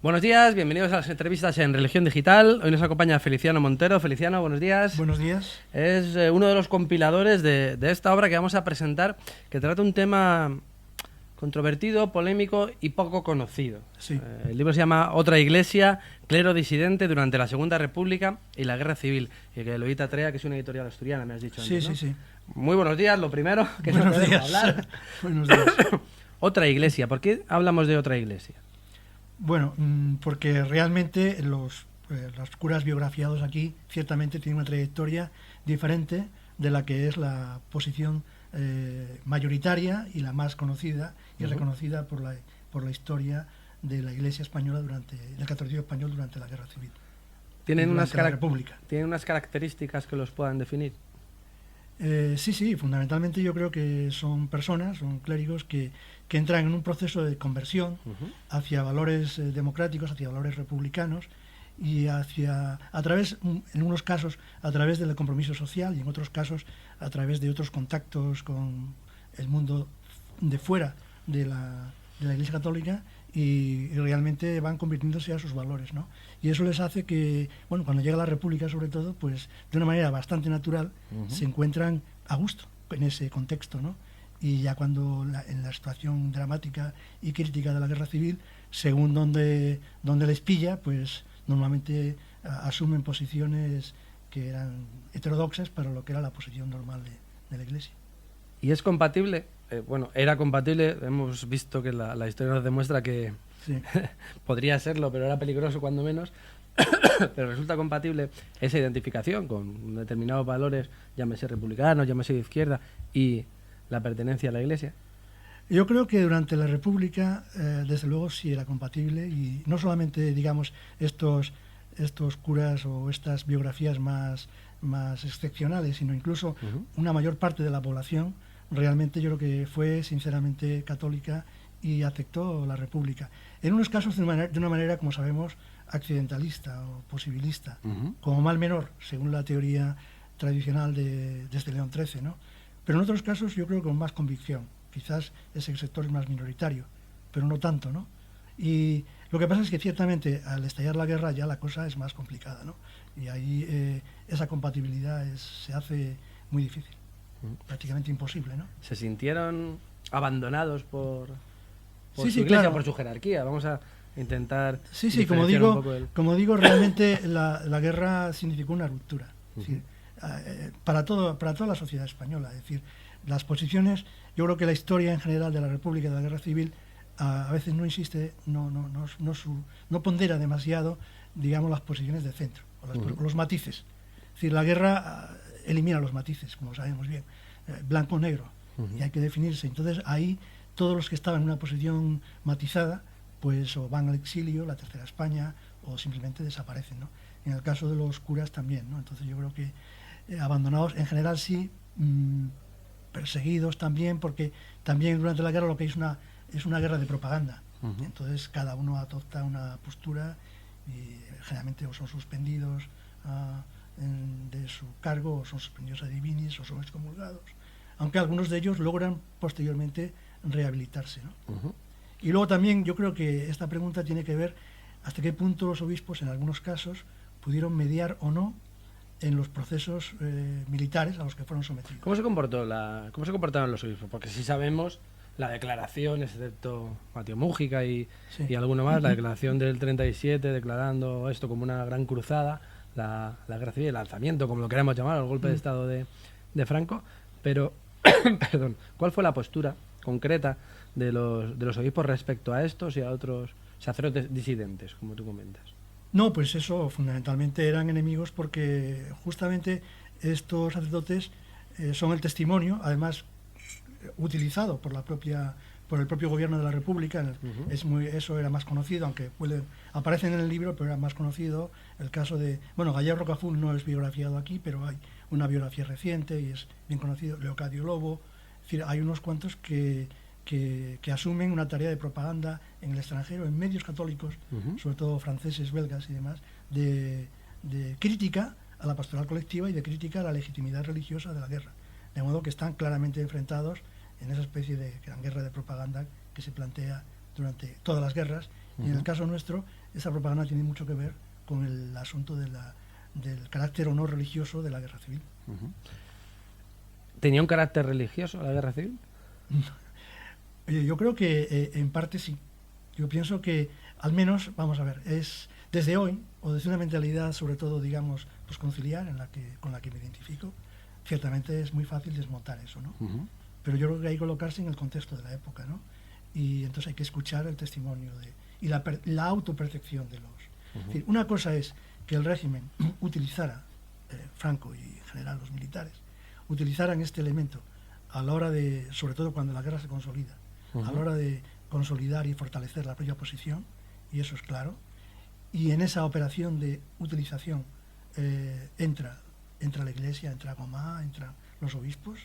Buenos días, bienvenidos a las entrevistas en Religión Digital. Hoy nos acompaña Feliciano Montero. Feliciano, buenos días. Buenos días. Es uno de los compiladores de esta obra que vamos a presentar, que trata un tema controvertido, polémico y poco conocido. Sí. El libro se llama Otra Iglesia, clero disidente durante la Segunda República y la Guerra Civil, y que lo edita Trea, que es una editorial asturiana, me has dicho antes, ¿no? Sí. Muy buenos días, lo primero, que buenos no días. Hablar. Buenos días. Otra Iglesia, ¿por qué hablamos de otra iglesia? Bueno, porque realmente los curas biografiados aquí ciertamente tienen una trayectoria diferente de la que es la posición mayoritaria y la más conocida y reconocida por la historia de la Iglesia española del catolicismo español durante la Guerra Civil. ¿Tienen unas características que los puedan definir? Sí, fundamentalmente yo creo que son personas, son clérigos que entran en un proceso de conversión hacia valores democráticos, hacia valores republicanos y en unos casos a través del compromiso social y en otros casos a través de otros contactos con el mundo de fuera de la Iglesia Católica y realmente van convirtiéndose a sus valores, ¿no? Y eso les hace que, bueno, cuando llega la República sobre todo, pues de una manera bastante natural se encuentran a gusto en ese contexto, ¿no? Y ya cuando en la situación dramática y crítica de la Guerra Civil, según donde les pilla, pues normalmente asumen posiciones que eran heterodoxas para lo que era la posición normal de la Iglesia. ¿Y es compatible? Era compatible, hemos visto que la historia nos demuestra que sí. podría serlo, pero era peligroso cuando menos, pero resulta compatible esa identificación con determinados valores, llámese republicanos, llámese de izquierda, y la pertenencia a la Iglesia. Yo creo que durante la República, desde luego, sí era compatible, y no solamente, digamos, estos curas o estas biografías más excepcionales, sino incluso una mayor parte de la población realmente yo creo que fue sinceramente católica y aceptó la República. En unos casos de una manera, como sabemos, accidentalista o posibilista, como mal menor, según la teoría tradicional desde León XIII, ¿no? Pero en otros casos yo creo que con más convicción. Quizás ese sector es más minoritario, pero no tanto, ¿no? Y lo que pasa es que ciertamente al estallar la guerra ya la cosa es más complicada, ¿no? Y ahí esa compatibilidad se hace muy difícil, prácticamente imposible, ¿no? ¿Se sintieron abandonados por su iglesia, claro, por su jerarquía? Vamos a intentar... Sí, como digo, realmente la guerra significó una ruptura. Es decir, para toda la sociedad española. Es decir, las posiciones, yo creo que la historia en general de la República y de la Guerra Civil a veces no insiste, no pondera demasiado, digamos, las posiciones de centro, o los matices. Es decir, la guerra elimina los matices, como sabemos bien, blanco-negro, y hay que definirse. Entonces ahí todos los que estaban en una posición matizada, pues o van al exilio, la Tercera España, o simplemente desaparecen, ¿no? En el caso de los curas también, ¿no? Entonces yo creo que abandonados en general sí, perseguidos también, porque también durante la guerra lo que hay es una guerra de propaganda. Entonces cada uno adopta una postura y generalmente o son suspendidos de su cargo, o son suspendidos a divinis, o son excomulgados, aunque algunos de ellos logran posteriormente rehabilitarse, ¿no? Y luego también yo creo que esta pregunta tiene que ver hasta qué punto los obispos en algunos casos pudieron mediar o no en los procesos militares a los que fueron sometidos. ¿Cómo se comportaron los obispos? Porque sí sabemos la declaración, excepto Mateo Mújica y alguno más, la declaración del 37 declarando esto como una gran cruzada, la Guerra Civil, el alzamiento, como lo queramos llamar, el golpe de Estado de Franco, pero perdón, ¿cuál fue la postura concreta de los obispos respecto a estos y a otros sacerdotes disidentes, como tú comentas? No, pues eso, fundamentalmente eran enemigos porque justamente estos sacerdotes son el testimonio, además utilizado por el propio gobierno de la República. Eso era más conocido, aunque aparecen en el libro, pero era más conocido el caso de, bueno, Gallego Rocafull no es biografiado aquí, pero hay una biografía reciente y es bien conocido, Leocadio Lobo. Es decir, hay unos cuantos que asumen una tarea de propaganda en el extranjero, en medios católicos, sobre todo franceses, belgas y demás, de crítica a la pastoral colectiva y de crítica a la legitimidad religiosa de la guerra. De modo que están claramente enfrentados en esa especie de gran guerra de propaganda que se plantea durante todas las guerras. Y en el caso nuestro, esa propaganda tiene mucho que ver con el asunto del carácter o no religioso de la guerra civil. ¿Tenía un carácter religioso la guerra civil? Yo creo que en parte sí. Yo pienso que, al menos, vamos a ver, es desde hoy, o desde una mentalidad sobre todo, digamos, pues conciliar, con la que me identifico, ciertamente es muy fácil desmontar eso, ¿no? Pero yo creo que hay que colocarse en el contexto de la época, ¿no? Y entonces hay que escuchar el testimonio y la autopercepción de los... Es decir, una cosa es que el régimen utilizara, Franco y en general los militares, utilizaran este elemento a la hora de, sobre todo cuando la guerra se consolida, a la hora de consolidar y fortalecer la propia posición, y eso es claro, y en esa operación de utilización entra la Iglesia, entra Gomá, entran los obispos,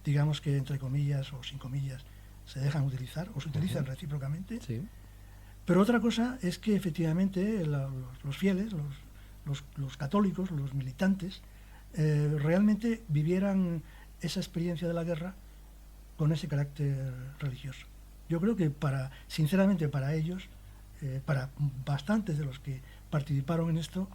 digamos que entre comillas o sin comillas se dejan utilizar o se utilizan recíprocamente. Sí. Pero otra cosa es que efectivamente los fieles, los católicos, los militantes, realmente vivieran esa experiencia de la guerra con ese carácter religioso. Yo creo que sinceramente para ellos, para bastantes de los que participaron en esto,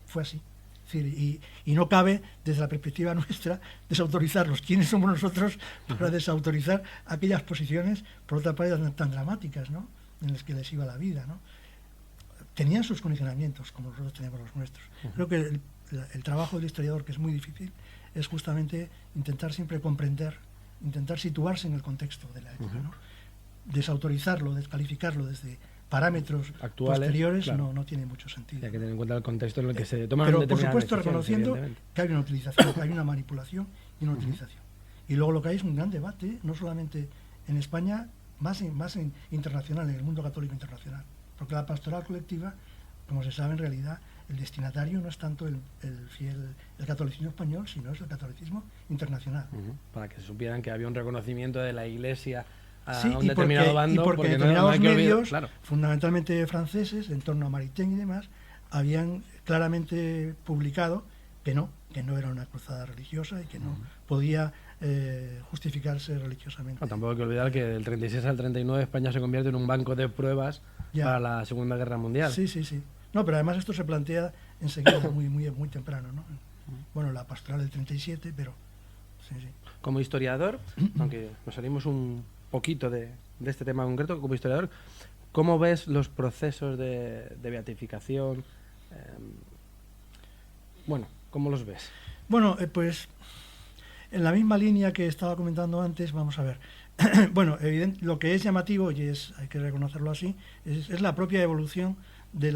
fue así. Es decir, y no cabe, desde la perspectiva nuestra, desautorizarlos. ¿Quiénes somos nosotros para desautorizar aquellas posiciones, por otra parte, tan dramáticas, ¿no?, en las que les iba la vida, ¿no? Tenían sus condicionamientos, como nosotros tenemos los nuestros. Creo que el trabajo del historiador, que es muy difícil, es justamente intentar siempre comprender, intentar situarse en el contexto de la época, ¿no? Desautorizarlo, descalificarlo desde parámetros actuales, posteriores, claro, no tiene mucho sentido. Hay que tener en cuenta el contexto en el que se toman pero por supuesto reconociendo que hay una utilización, que hay una manipulación y una utilización. Y luego lo que hay es un gran debate, no solamente en España, más internacional, en el mundo católico internacional. Porque la pastoral colectiva, como se sabe, en realidad el destinatario no es tanto el catolicismo español, sino es el catolicismo internacional. Para que se supieran que había un reconocimiento de la Iglesia a sí, un determinado bando, y porque no determinados medios, claro, fundamentalmente franceses, en torno a Maritain y demás, habían claramente publicado que no era una cruzada religiosa y que no podía justificarse religiosamente. No, tampoco hay que olvidar que del 36 al 39 España se convierte en un banco de pruebas para la Segunda Guerra Mundial. Sí. No, pero además esto se plantea enseguida, muy temprano, ¿no? Bueno, la pastoral del 37, pero sí. Como historiador, aunque nos salimos un poquito de este tema concreto, como historiador, ¿cómo ves los procesos de beatificación? ¿Cómo los ves? Bueno, pues en la misma línea que estaba comentando antes, vamos a ver. Bueno, lo que es llamativo, y hay que reconocerlo así, es la propia evolución de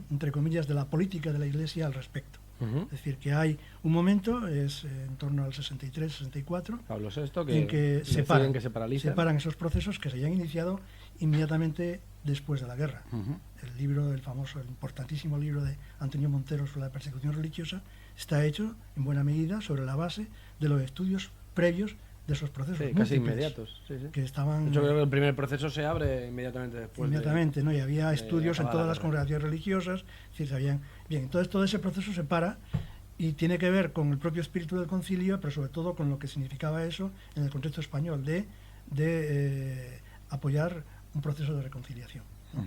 entre comillas, de la política de la Iglesia al respecto. Es decir, que hay un momento, es en torno al 63, 64, Pablo VI, en que separan esos procesos que se hayan iniciado inmediatamente después de la guerra. El libro, el importantísimo libro de Antonio Montero sobre la persecución religiosa, está hecho en buena medida sobre la base de los estudios previos de esos procesos casi inmediatos, que estaban. Yo creo que el primer proceso se abre inmediatamente después. ¿no? Y había estudios en todas las congregaciones religiosas, es decir, sabían bien. Entonces todo ese proceso se para y tiene que ver con el propio espíritu del concilio, pero sobre todo con lo que significaba eso en el contexto español de apoyar un proceso de reconciliación, ¿no?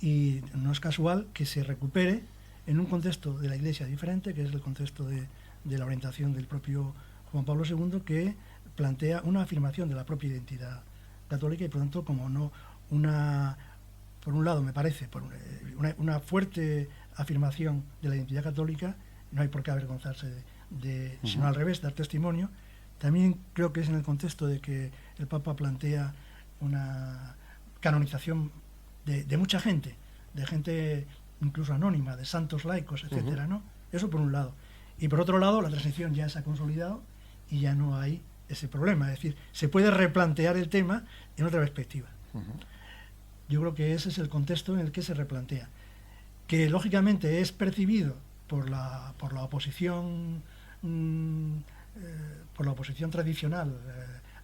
Y no es casual que se recupere en un contexto de la Iglesia diferente, que es el contexto de la orientación del propio Juan Pablo II, que plantea una afirmación de la propia identidad católica y por tanto como por un lado me parece una fuerte afirmación de la identidad católica, no hay por qué avergonzarse sino al revés, dar testimonio. También creo que es en el contexto de que el Papa plantea una canonización de mucha gente, de gente incluso anónima, de santos laicos, etcétera, ¿no? Eso por un lado. Y por otro lado, la transición ya se ha consolidado y ya no hay ese problema. Es decir, se puede replantear el tema en otra perspectiva. Yo creo que ese es el contexto en el que se replantea. Que lógicamente es percibido por la oposición tradicional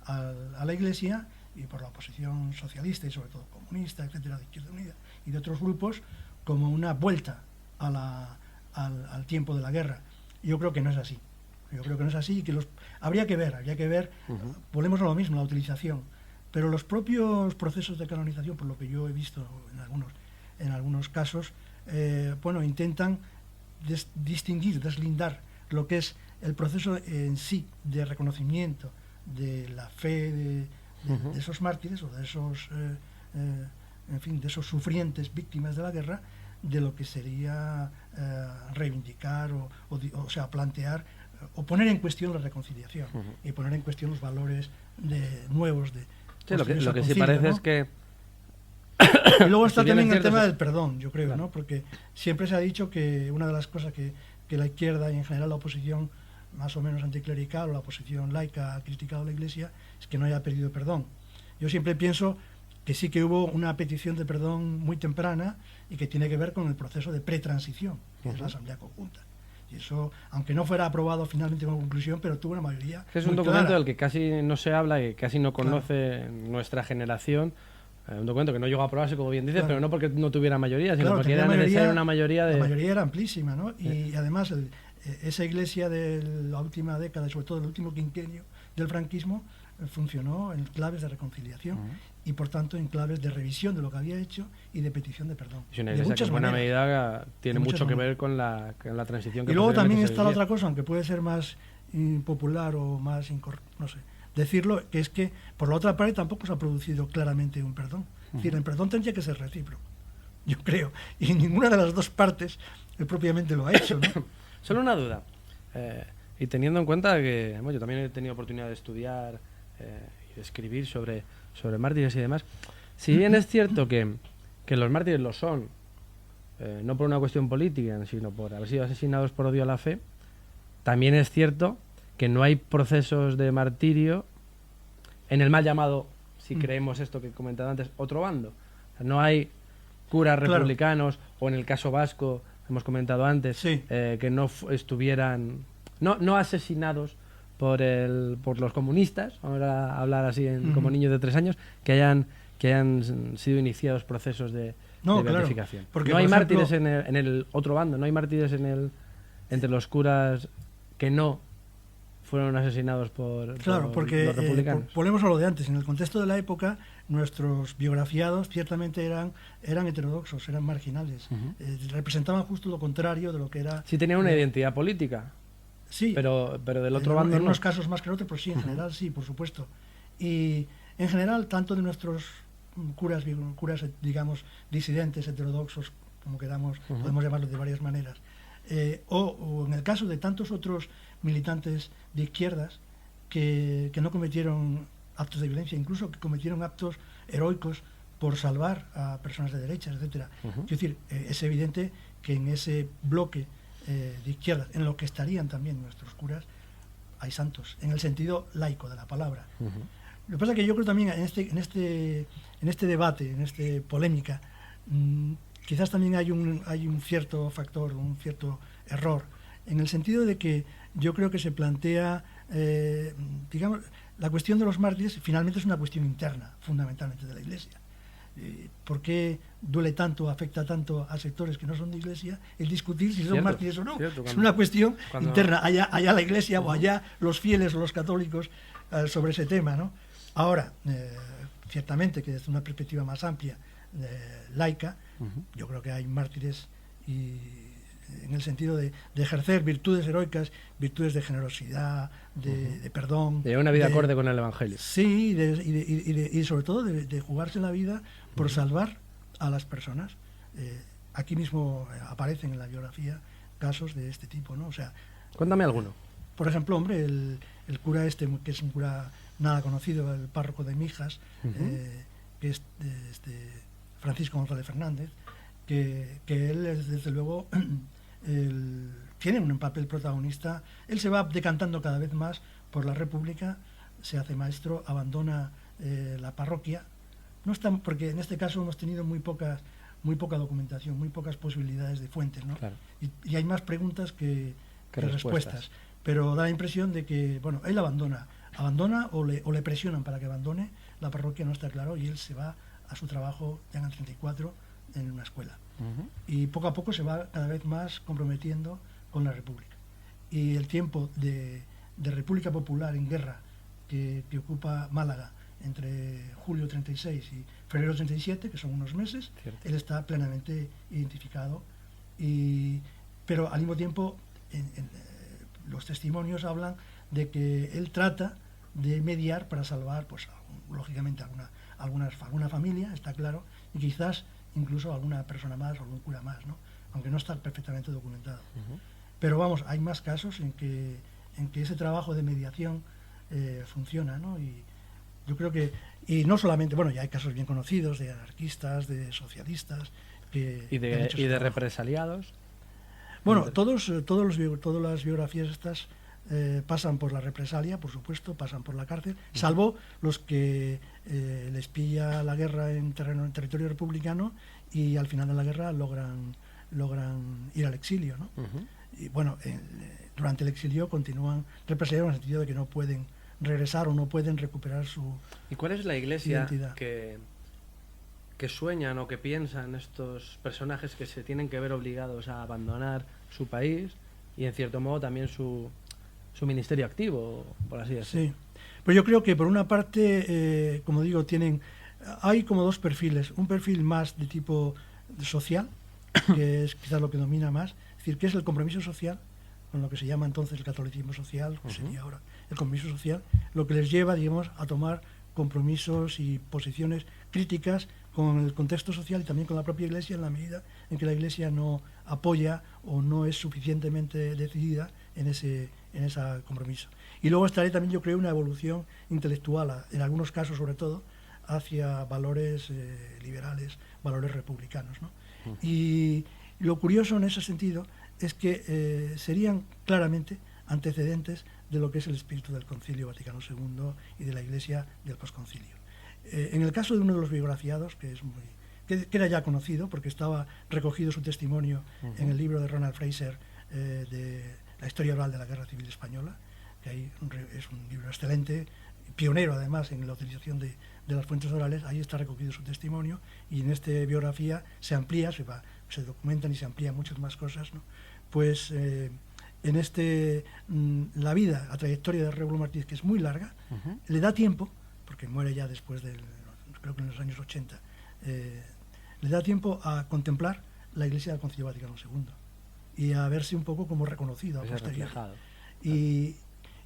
a la Iglesia y por la oposición socialista y sobre todo comunista, etcétera, de Izquierda Unida y de otros grupos, como una vuelta al tiempo de la guerra. Yo creo que no es así. Yo creo que no es así y que habría que ver, volvemos a lo mismo, la utilización. Pero los propios procesos de canonización, por lo que yo he visto en algunos, en algunos casos, intentan distinguir, deslindar lo que es el proceso en sí de reconocimiento de la fe de esos mártires o de esos, de esos sufrientes víctimas de la guerra, de lo que sería reivindicar o sea, plantear o poner en cuestión la reconciliación y poner en cuestión los valores nuevos de... Sí, lo que sí parece, ¿no? Es que... Y luego está también el tema del perdón, yo creo, claro, ¿no? Porque siempre se ha dicho que una de las cosas que la izquierda y en general la oposición más o menos anticlerical o la oposición laica ha criticado a la Iglesia es que no haya pedido perdón. Yo siempre pienso que sí que hubo una petición de perdón muy temprana y que tiene que ver con el proceso de pretransición, que es la Asamblea Conjunta. Y eso, aunque no fuera aprobado finalmente con conclusión, pero tuvo una mayoría. Es un documento del que casi no se habla y casi no conoce nuestra generación. Un documento que no llegó a aprobarse, como bien dices, pero no porque no tuviera mayoría, sino porque era necesaria una mayoría de... La mayoría era amplísima, ¿no? Y además esa Iglesia de la última década, sobre todo el último quinquenio del franquismo, funcionó en claves de reconciliación y por tanto en claves de revisión de lo que había hecho y de petición de perdón. Y una Iglesia que en buena medida tiene mucho que ver con la transición que... Y luego también está la otra cosa, aunque puede ser más impopular o más no sé, decirlo, que es que por la otra parte tampoco se ha producido claramente un perdón. Es decir, el perdón tendría que ser recíproco, yo creo, y ninguna de las dos partes propiamente lo ha hecho, ¿no? Solo una duda, y teniendo en cuenta que yo también he tenido oportunidad de estudiar y de escribir sobre mártires y demás, si bien es cierto que los mártires lo son, no por una cuestión política, sino por haber sido asesinados por odio a la fe, también es cierto que no hay procesos de martirio en el mal llamado, si creemos esto que he comentado antes, otro bando. O sea, no hay curas republicanos, o en el caso vasco, hemos comentado antes, que no estuvieran, no asesinados por los comunistas, vamos a hablar así como niños de 3 años, que hayan sido iniciados procesos de beatificación. Porque, no hay mártires en el otro bando, no hay mártires entre los curas que no fueron asesinados por los republicanos. Volvemos a lo de antes. En el contexto de la época, nuestros biografiados ciertamente eran heterodoxos, eran marginales. Representaban justo lo contrario de lo que era... Sí, tenían una identidad política. Sí. Pero del otro bando en unos casos más que en otros, pero sí, en general sí, por supuesto. Y en general, tanto de nuestros curas, digamos, disidentes, heterodoxos, como queramos, podemos llamarlos de varias maneras, o en el caso de tantos otros militantes de izquierdas que no cometieron actos de violencia, incluso que cometieron actos heroicos por salvar a personas de derechas, etcétera. Es decir, es evidente que en ese bloque de izquierdas, en lo que estarían también nuestros curas, hay santos, en el sentido laico de la palabra. Lo que pasa es que yo creo también en este debate, en esta polémica, quizás también hay un cierto factor, un cierto error, en el sentido de que yo creo que se plantea, digamos, la cuestión de los mártires finalmente es una cuestión interna, fundamentalmente de la Iglesia. ¿Por qué duele tanto, afecta tanto a sectores que no son de Iglesia el discutir si son mártires o no? Es una cuestión interna, allá la Iglesia o allá los fieles o los católicos sobre ese tema, ¿no? Ahora, ciertamente que desde una perspectiva más amplia, laica, yo creo que hay mártires en el sentido de ejercer virtudes heroicas, virtudes de generosidad, de perdón. De una vida acorde con el Evangelio. Sí, y sobre todo de jugarse la vida por salvar a las personas. Aquí mismo aparecen en la biografía casos de este tipo, ¿no? O sea, cuéntame alguno. Por ejemplo, hombre, el cura que es un cura nada conocido, el párroco de Mijas, que es Francisco González Fernández, que él es, desde luego, tiene un papel protagonista. Él se va decantando cada vez más por la República, se hace maestro, abandona la parroquia. No está, porque en este caso hemos tenido muy poca documentación, muy pocas posibilidades de fuentes, ¿no? Claro. Y hay más preguntas que respuestas. Pero da la impresión de que, bueno, él abandona o le presionan para que abandone, la parroquia no está claro, y él se va a su trabajo ya en el 34 en una escuela. Y poco a poco se va cada vez más comprometiendo con la República. Y el tiempo de República Popular en guerra que ocupa Málaga entre julio 36 y febrero 37, que son unos meses. Cierto. Él está plenamente identificado, pero al mismo tiempo los testimonios hablan de que él trata de mediar para salvar, pues lógicamente alguna familia, está claro, y quizás incluso alguna persona más o algún cura más, ¿no? Aunque no está perfectamente documentado. Pero vamos, hay más casos en que ese trabajo de mediación funciona, ¿no? Y yo creo que, y no solamente, bueno, ya hay casos bien conocidos de anarquistas, de socialistas, y de represaliados. Bueno, todas las biografías estas pasan por la represalia, por supuesto, pasan por la cárcel, salvo los que les pilla la guerra en territorio republicano y al final de la guerra logran ir al exilio, ¿no? Y bueno, durante el exilio continúan represaliados en el sentido de que no pueden regresar o no pueden recuperar su ¿Y cuál es la iglesia identidad que sueñan o que piensan estos personajes que se tienen que ver obligados a abandonar su país y en cierto modo también su ministerio activo, por así decirlo? Sí, pues yo creo que por una parte, como digo, hay como dos perfiles, un perfil más de tipo social, que es quizás lo que domina más, es decir, que es el compromiso social, con lo que se llama entonces el catolicismo social, que sería ahora el compromiso social, lo que les lleva, digamos, a tomar compromisos y posiciones críticas con el contexto social y también con la propia Iglesia, en la medida en que la Iglesia no apoya o no es suficientemente decidida en ese compromiso. Y luego estaría también, yo creo, una evolución intelectual, en algunos casos sobre todo, hacia valores liberales, valores republicanos, ¿no? Y lo curioso en ese sentido es que serían claramente antecedentes de lo que es el espíritu del Concilio Vaticano II y de la Iglesia del posconcilio. En el caso de uno de los biografiados, que era ya conocido porque estaba recogido su testimonio en el libro de Ronald Fraser de la historia oral de la Guerra Civil Española, que ahí es un libro excelente, pionero además en la utilización de las fuentes orales. Ahí está recogido su testimonio y en esta biografía se amplía, se documentan y se amplían muchas más cosas, ¿no? Pues en la vida, la trayectoria de Rémulo Martínez, que es muy larga, le da tiempo, porque muere ya después creo que en los años 80, le da tiempo a contemplar la Iglesia del Concilio Vaticano II y a verse un poco como reconocido a posteriori.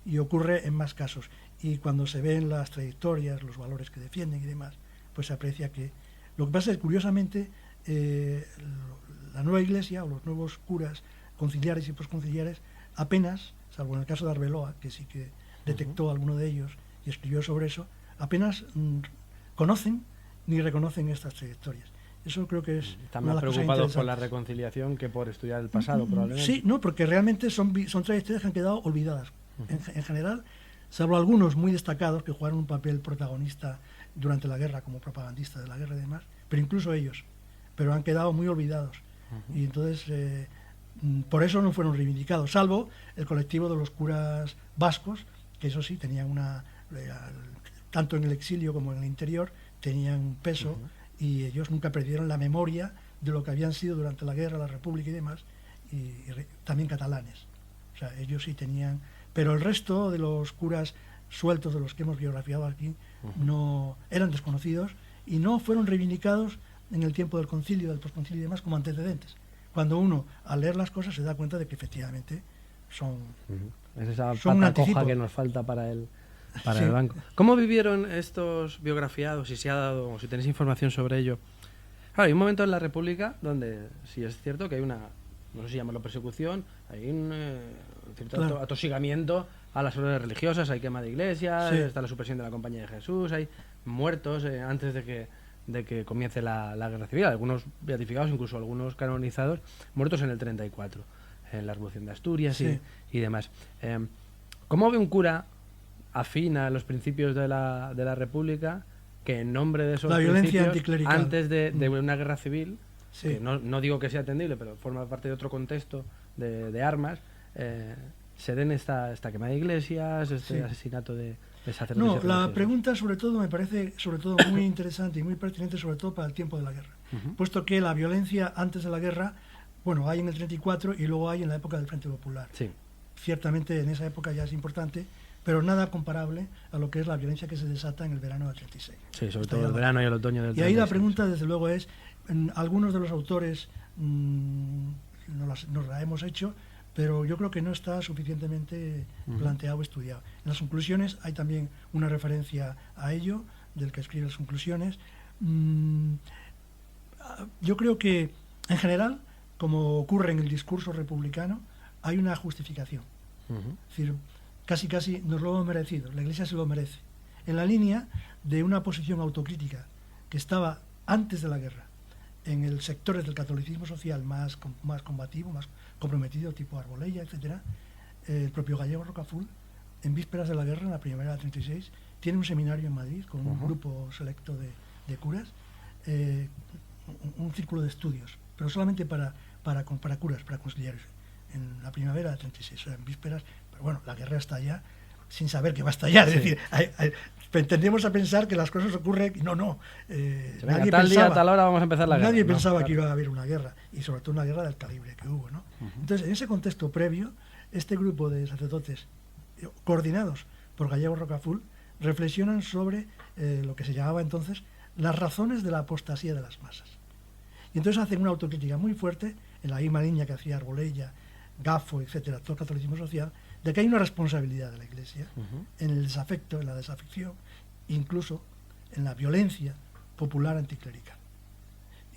Y ocurre en más casos. Y cuando se ven las trayectorias, los valores que defienden y demás, pues se aprecia que... Lo que pasa es que, curiosamente, la nueva Iglesia o los nuevos curas conciliares y posconciliares apenas, salvo en el caso de Arbeloa, que sí que detectó alguno de ellos y escribió sobre eso, apenas conocen ni reconocen estas trayectorias. Eso creo que es... Están más preocupados por la reconciliación que por estudiar el pasado, probablemente. Sí, no, porque realmente son trayectorias que han quedado olvidadas. En general, salvo algunos muy destacados que jugaron un papel protagonista durante la guerra como propagandistas de la guerra y demás, pero incluso ellos, pero han quedado muy olvidados. Y entonces, por eso no fueron reivindicados, salvo el colectivo de los curas vascos, que eso sí, tenían tanto en el exilio como en el interior, tenían un peso y ellos nunca perdieron la memoria de lo que habían sido durante la guerra, la República y demás, y también catalanes. O sea, ellos sí tenían... Pero el resto de los curas sueltos de los que hemos biografiado aquí no eran desconocidos y no fueron reivindicados en el tiempo del concilio, del posconcilio y demás como antecedentes. Cuando uno, al leer las cosas, se da cuenta de que efectivamente son es esa pata coja que nos falta para el banco. ¿Cómo vivieron estos biografiados? Si se ha dado, o si tenéis información sobre ello. Claro, hay un momento en la República donde sí es cierto que hay una, no sé si llamarlo persecución, hay un cierto atosigamiento a las órdenes religiosas, hay quema de iglesias, está la supresión de la Compañía de Jesús, hay muertos antes de que comience la guerra civil, algunos beatificados, incluso algunos canonizados, muertos en el 34, en la Revolución de Asturias y demás. ¿Cómo ve un cura afín a los principios de la República que en nombre de esos la violencia anticlerical antes de una guerra civil, que no digo que sea atendible, pero forma parte de otro contexto de armas, se den esta quema de iglesias, asesinato de sacerdotes? No, la pregunta sobre todo me parece muy interesante y muy pertinente, sobre todo para el tiempo de la guerra, puesto que la violencia antes de la guerra, bueno, hay en el 34 y luego hay en la época del Frente Popular. ciertamente en esa época ya es importante, pero nada comparable a lo que es la violencia que se desata en el verano del 36. Sí, sobre todo el verano y el otoño del 36. Y ahí la pregunta, desde luego, es, algunos de los autores nos la hemos hecho, pero yo creo que no está suficientemente planteado o estudiado. En las conclusiones hay también una referencia a ello, del que escribe las conclusiones. Yo creo que, en general, como ocurre en el discurso republicano, hay una justificación. Es decir, casi nos lo hemos merecido, la Iglesia se lo merece. En la línea de una posición autocrítica que estaba antes de la guerra en el sectores del catolicismo social más combativo, más comprometido, tipo Arbolella, etcétera, el propio Gallego Rocafull, en vísperas de la guerra, en la primavera del 36, tiene un seminario en Madrid con un grupo selecto de curas, un círculo de estudios, pero solamente para curas, para conciliares, en la primavera del 36, o sea, en vísperas. Pero bueno, la guerra estalla sin saber que va a estallar. Sí. Es decir, tendríamos a pensar que las cosas ocurren. No. Nadie tal día, a tal hora vamos a empezar la guerra. Nadie pensaba que iba a haber una guerra, y sobre todo una guerra del calibre que hubo, ¿no? Entonces, en ese contexto previo, este grupo de sacerdotes coordinados por Gallego Rocafull reflexionan sobre lo que se llamaba entonces las razones de la apostasía de las masas. Y entonces hacen una autocrítica muy fuerte, en la misma línea que hacía Arbolella, Gafo, etcétera, todo el catolicismo social, de que hay una responsabilidad de la Iglesia en el desafecto, en la desafección, incluso en la violencia popular anticlerical.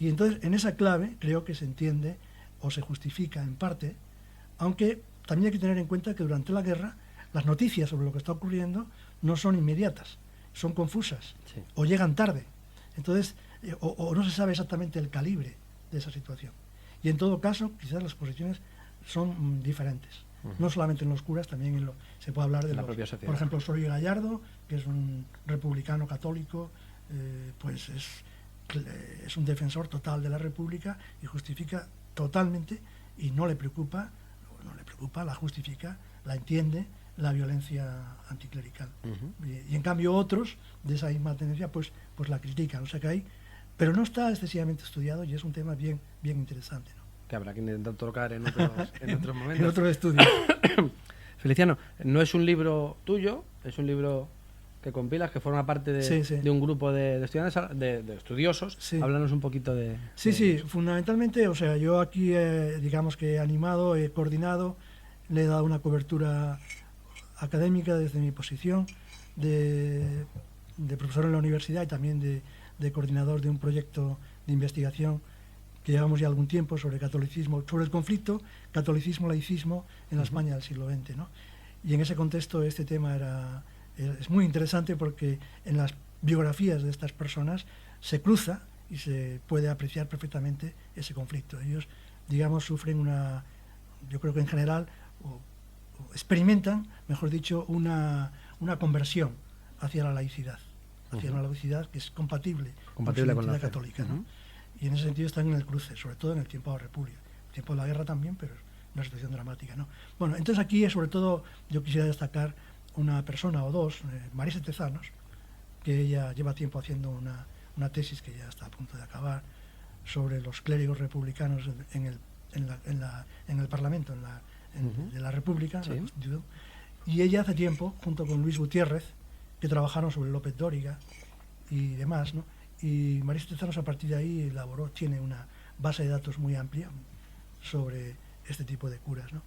Y entonces, en esa clave, creo que se entiende o se justifica en parte, aunque también hay que tener en cuenta que durante la guerra las noticias sobre lo que está ocurriendo no son inmediatas, son confusas, o llegan tarde. Entonces, o no se sabe exactamente el calibre de esa situación. Y en todo caso, quizás las posiciones son diferentes. No solamente en los curas, también se puede hablar de la propia sociedad. Por ejemplo, Osorio Gallardo, que es un republicano católico, pues es un defensor total de la República y justifica totalmente, y no le preocupa, la justifica, la entiende, la violencia anticlerical. Y en cambio otros de esa misma tendencia pues la critican. O sea que hay, pero no está excesivamente estudiado, y es un tema bien interesante, ¿no? Que habrá que intentar tocar en otros momentos. En otros estudios. Feliciano, no es un libro tuyo, es un libro que compilas, que forma parte de un grupo de estudiantes, de estudiosos. Sí. Háblanos un poquito de... Sí, fundamentalmente, o sea, yo aquí digamos que he animado, he coordinado, le he dado una cobertura académica desde mi posición de profesor en la universidad y también de coordinador de un proyecto de investigación que llevamos ya algún tiempo sobre catolicismo, sobre el conflicto catolicismo-laicismo en la España del siglo XX, ¿no? Y en ese contexto este tema es muy interesante porque en las biografías de estas personas se cruza y se puede apreciar perfectamente ese conflicto. Ellos, digamos, sufren yo creo que en general, o experimentan, mejor dicho, una conversión hacia la laicidad, una laicidad que es compatible con la identidad católica, ¿no? Y en ese sentido están en el cruce, sobre todo en el tiempo de la República. El tiempo de la guerra también, pero es una situación dramática, ¿no? Bueno, entonces aquí, sobre todo, yo quisiera destacar una persona o dos, Marisa Tezanos, que ella lleva tiempo haciendo una tesis que ya está a punto de acabar, sobre los clérigos republicanos en el Parlamento de la República, la Constitución. Y ella hace tiempo, junto con Luis Gutiérrez, que trabajaron sobre López Dóriga y demás, ¿no? Y Marisa Tezanos a partir de ahí tiene una base de datos muy amplia sobre este tipo de curas, ¿no?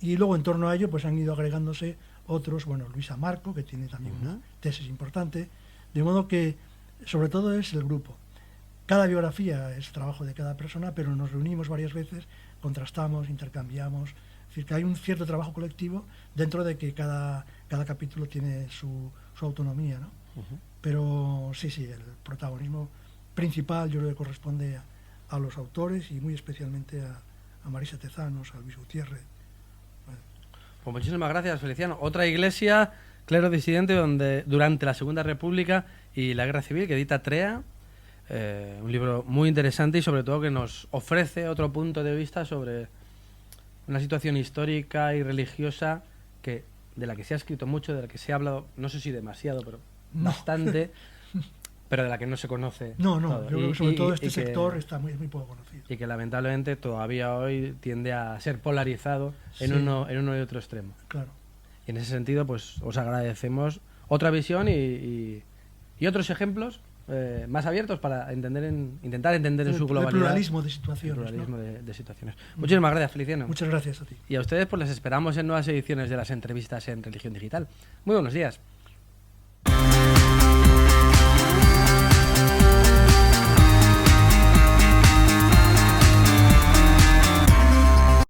Y luego en torno a ello pues han ido agregándose otros, bueno, Luisa Marco, que tiene también una tesis importante, de modo que sobre todo es el grupo. Cada biografía es trabajo de cada persona, pero nos reunimos varias veces, contrastamos, intercambiamos, es decir, que hay un cierto trabajo colectivo dentro de que cada capítulo tiene su autonomía, ¿no? Pero sí, el protagonismo principal yo creo que corresponde a los autores y muy especialmente a Marisa Tezanos, a Luis Gutiérrez. Pues muchísimas gracias, Feliciano. Otra iglesia, clero disidente, donde durante la Segunda República y la Guerra Civil, que edita TREA, un libro muy interesante y sobre todo que nos ofrece otro punto de vista sobre una situación histórica y religiosa de la que se ha escrito mucho, de la que se ha hablado, no sé si demasiado, pero bastante, pero de la que no se conoce. No, todo. yo creo que sobre todo este sector está muy poco conocido. Y que lamentablemente todavía hoy tiende a ser polarizado en uno y otro extremo. Claro. Y en ese sentido, pues os agradecemos otra visión y otros ejemplos más abiertos para intentar entender en su globalidad. El pluralismo de situaciones. El pluralismo de situaciones. Muchísimas gracias, Feliciano. Muchas gracias a ti. Y a ustedes, pues les esperamos en nuevas ediciones de las entrevistas en Religión Digital. Muy buenos días.